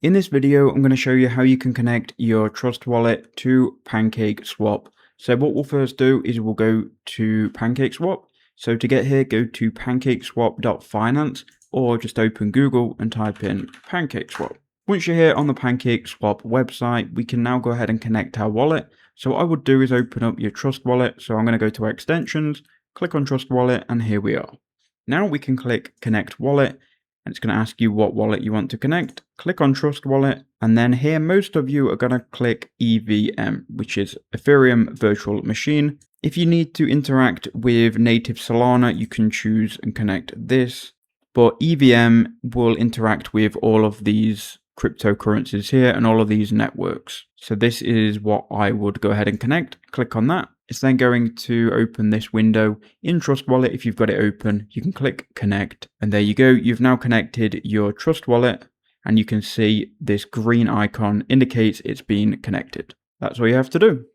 In this video, I'm going to show you how you can connect your Trust wallet to PancakeSwap. So what we'll first do is we'll go to PancakeSwap. So to get here, go to pancakeswap.finance or just open Google and type in PancakeSwap. Once you're here on the PancakeSwap website, we can now go ahead and connect our wallet. So what I would do is open up your Trust wallet. So I'm going to go to extensions, click on Trust wallet, and here we are. Now we can click connect wallet. And it's going to ask you what wallet you want to connect. Click on Trust Wallet, and then here most of you are going to click EVM, which is Ethereum Virtual Machine. If you need to interact with native Solana, you can choose and connect this, but EVM will interact with all of these cryptocurrencies here and all of these networks. So this is what I would go ahead and connect. Click on that. It's then going to open this window in Trust Wallet. If you've got it open, you can click connect, and there you go. You've now connected your Trust Wallet, and you can see this green icon indicates it's been connected. That's all you have to do.